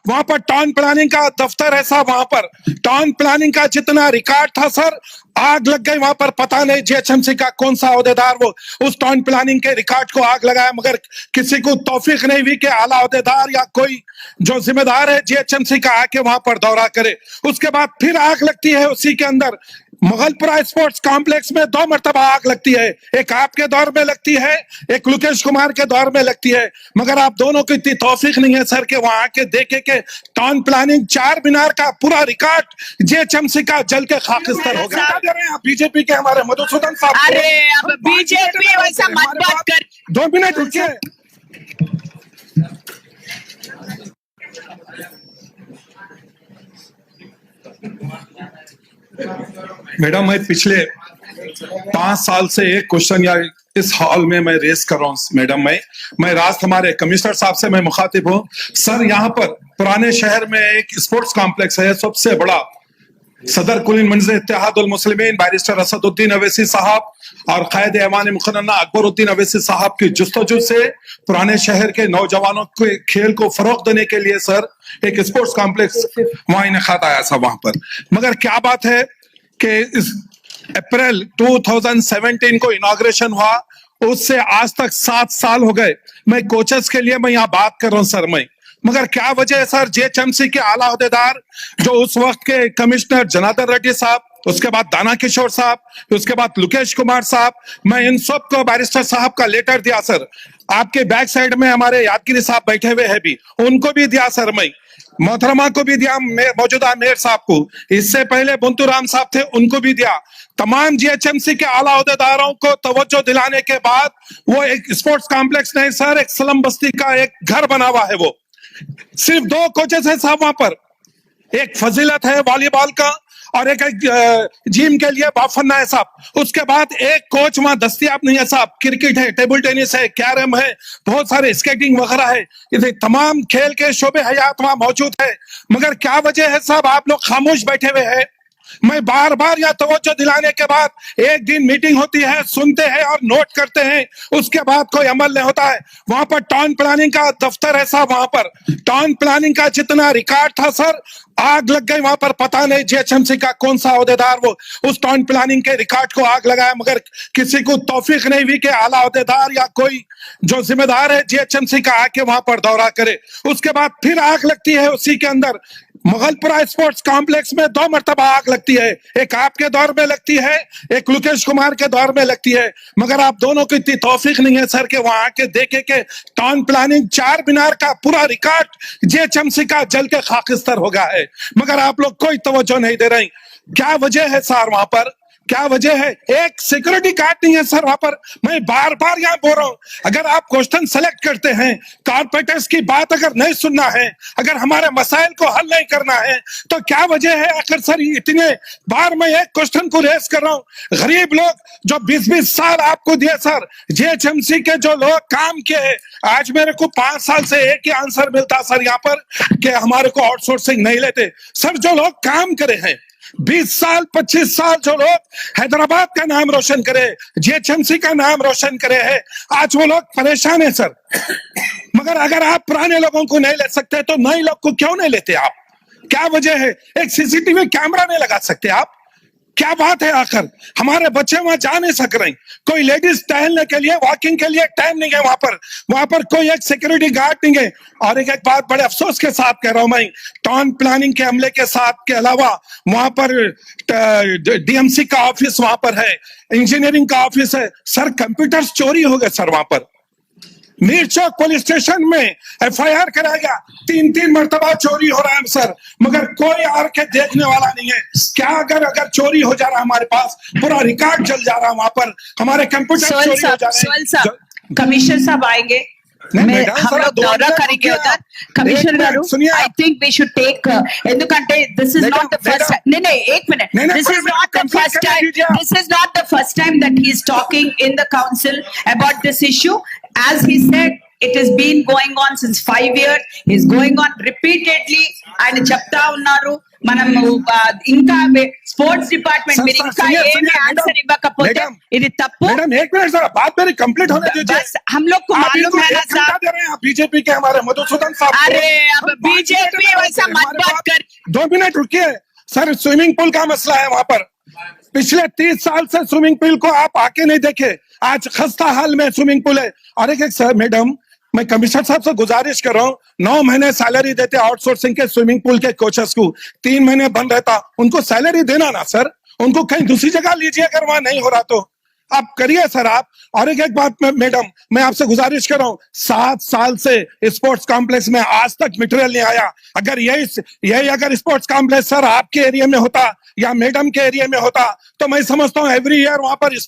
वहां पर town planning का दफ्तर है साहब, वहां पर टाउन प्लानिंग का जितना रिकॉर्ड था सर, आग लग गई वहां पर। पता नहीं जीएचएमसी का कौन सा अहदेदार वो उस टाउन प्लानिंग के रिकॉर्ड को आग लगाया, मगर किसी को तौफीक नहीं हुई कि आला अहदेदार या कोई जो जिम्मेदार है जीएचएमसी का आके वहां पर दौरा करे। उसके बाद फिर आग लगती है उसी के अंदर। मुगलपुरा स्पोर्ट्स कॉम्प्लेक्स में 2 मरतबा आग लगती है, एक आपके दौर में लगती है, एक लोकेश कुमार के दौर में लगती है, मगर आप दोनों को इतनी तौफीक नहीं है सर के वहां आके देखे के टाउन प्लानिंग चार मीनार का पूरा रिकॉर्ड जीएचएमसी का जल के खाकिस्तान हो गया। क्या दे रहे हैं आप बीजेपी के हमारे मधुसूदन साहब? अरे अब बीजेपी वैसा मत बात कर। 2 मिनट रुकिए। मैडम, मैं पिछले 5 साल से एक क्वेश्चन या इस हॉल में मैं रेस कर रहा हूँ मैडम। मैं रास्त हमारे कमिश्नर साहब से मैं मुखातिब हूँ सर। यहाँ पर पुराने शहर में एक स्पोर्ट्स कॉम्प्लेक्स है सबसे बड़ा, सदर कुलीन मंजिल इत्तेहादुल मुस्लिमीन बैरिस्टर असदुद्दीन अवैसी साहब और कायद ऐवान मुक़न्ना अकबरुद्दीन अवैसी साहब की जुस्तजू से पुराने शहर के नौजवानों के खेल को फरोग देने के लिए सर एक स्पोर्ट्स कॉम्प्लेक्स वहां इनेकाद आया था वहां पर। मगर क्या बात है कि इस अप्रैल 2017 को इनॉग्रेशन हुआ, उससे आज तक 7 साल हो गए। मैं कोचेस के लिए मैं यहाँ बात कर रहा हूँ सर। मगर क्या वजह है सर, जीएचएमसी के आला अहदेदार जो उस वक्त के कमिश्नर जनार्दन रेड्डी साहब, उसके बाद दाना किशोर साहब, उसके बाद लोकेश कुमार साहब, मैं इन सब को बैरिस्टर साहब का लेटर दिया सर। आपके बैक साइड में हमारे यादगिरी साहब बैठे हुए हैं भी, उनको भी दिया सर। मैं मोहतरमा को भी दिया, मौजूदा मेयर साहब को, इससे पहले बुंतू राम साहब थे उनको भी दिया। तमाम जीएचएमसी के आला अहदेदारों को तवज्जो दिलाने के बाद वो एक स्पोर्ट्स कॉम्प्लेक्स नहीं सर, एक स्लम बस्ती का एक घर बना हुआ है। वो सिर्फ 2 कोचेस है साहब वहां पर, एक फजीलत है वॉलीबॉल का और एक जिम के लिए बाफन्ना है साहब। उसके बाद एक कोच वहां दस्तियाब नहीं है साहब। क्रिकेट है, टेबल टेनिस है, कैरम है, बहुत सारे स्केटिंग वगैरह है, ये तमाम खेल के शोबे हयात वहां मौजूद है। मगर क्या वजह है साहब, आप लोग खामोश बैठे हुए हैं। मैं बार बार या तवज्जो दिलाने के बाद एक दिन मीटिंग होती है, सुनते हैं और नोट करते हैं, उसके बाद कोई अमल नहीं होता है। वहां पर टाउन प्लानिंग का दफ्तर है साहब, वहां पर टाउन प्लानिंग का जितना रिकॉर्ड था सर, आग लग गई वहां पर। पता नहीं जीएचएमसी का कौन सा अहदेदार वो उस टाउन प्लानिंग के रिकॉर्ड को आग लगाया, मगर किसी को तौफीक नहीं हुई कि आला अहदेदार या कोई जो जिम्मेदार है जीएचएमसी का आके वहां पर दौरा करे। उसके बाद फिर आग लगती है उसी के अंदर। मुगलपुरा स्पोर्ट्स कॉम्प्लेक्स में 2 मरतबा आग लगती है, एक आपके दौर में लगती है, एक लोकेश कुमार के दौर में लगती है। मगर आप दोनों को इतनी तौफीक नहीं है सर के वहां आके देखे के टाउन प्लानिंग चार मीनार का पूरा रिकॉर्ड जीएचएमसी का जल के खाकिस्तान हो गया है, मगर आप लोग कोई तवज्जो नहीं दे रहे। क्या वजह है सर वहां पर, क्या वजह है? एक सिक्योरिटी गार्ड नहीं है सर वहां पर। मैं बार बार यहाँ बोल रहा हूँ, अगर आप क्वेश्चन सेलेक्ट करते हैं, कारपोरेटर्स की बात अगर नहीं सुनना है, अगर हमारे मसाइल को हल नहीं करना है, तो क्या वजह है आखिर सर? इतने बार मैं एक क्वेश्चन को रेस कर रहा हूँ। गरीब लोग जो 20-20 साल आपको दिए सर, जीएचएमसी के जो लोग काम किए, आज मेरे को 5 साल से एक ही आंसर मिलता सर यहाँ पर कि हमारे को आउटसोर्सिंग नहीं लेते। सर जो लोग काम करे हैं 20 साल 25 साल, जो लोग हैदराबाद का नाम रोशन करे, जीएचएमसी का नाम रोशन करे हैं, आज वो लोग परेशान है सर। मगर अगर आप पुराने लोगों को नहीं ले सकते तो नए लोग को क्यों नहीं लेते आप? क्या वजह है? एक सीसीटीवी कैमरा नहीं लगा सकते आप? क्या बात है? आखिर हमारे बच्चे वहां जा नहीं सक रहे, कोई लेडीज टहलने के लिए, वॉकिंग के लिए टाइम नहीं है वहां पर कोई एक सिक्योरिटी गार्ड नहीं है। और एक बात बड़े अफसोस के साथ कह रहा हूं मैं, टाउन प्लानिंग के अमले के साथ के अलावा वहां पर डीएमसी का ऑफिस वहां पर है, इंजीनियरिंग का ऑफिस है सर। कंप्यूटर्स चोरी हो गए सर वहां पर। मीर चौक पुलिस स्टेशन में एफआईआर कराया गया, 3-3 मरतबा चोरी हो रहा है सर, मगर कोई आर के देखने वाला नहीं है। क्या अगर चोरी हो जा रहा है, हमारे पास पूरा रिकॉर्ड चल जा रहा है वहां पर, हमारे कंप्यूटर चोरी हो जा रहे हैं। कमिश्नर साहब आएंगे, हम लोग दौरा करेंगे उधर। Commissioner garu, I think we should take ఎందుకంటే this is not the first time. नहीं एक minute, this is not the first time. This is not the first time that he is talking in the council about this issue. As he said, it has been going on since 5 years. He's going on repeatedly and చెప్తా ఉన్నారు మనం ఇంకా sports department sir, మీరు sir, ఇంకా सुनिए, ఏమి सुनिए, answer madam, ఇవ్వకపోతే मैडम, ఇది తప్పు मैडम एक मिनट जरा बात मेरी कंप्लीट होने दीजिए बस हम लोग को आप मालूम इनको है ना 1 घंटा साहब दे रहे हैं बीजेपी के हमारे मधुसूदन साहब को। अरे अब हम 5 बीजेपी मिनट वैसा में मत हमारे बात पास- कर 2 मिनट रुकिए सर, स्विमिंग पूल का मसला है वहां पर। पिछले 30 साल से स्विमिंग पूल को आप आके नहीं देखे, आज खस्ता हाल में स्विमिंग पूल है। और एक सर मैडम, मैं कमिश्नर साहब से गुजारिश कर रहा हूँ, 9 महीने सैलरी देते आउटसोर्सिंग के स्विमिंग पूल के कोचेस को, 3 महीने बंद रहता, उनको सैलरी देना ना सर, उनको कहीं दूसरी जगह लीजिए अगर वहां नहीं हो रहा तो आप करिए सर आप। और एक बात मैडम, मैं आपसे गुजारिश कर रहा हूँ, 7 साल से स्पोर्ट्स कॉम्प्लेक्स में आज तक मटेरियल नहीं आया। अगर यही अगर स्पोर्ट्स कॉम्प्लेक्स सर आपके एरिया में होता या मैडम के एरिया में होता तो मैं समझता हूँ एवरी ईयर वहां पर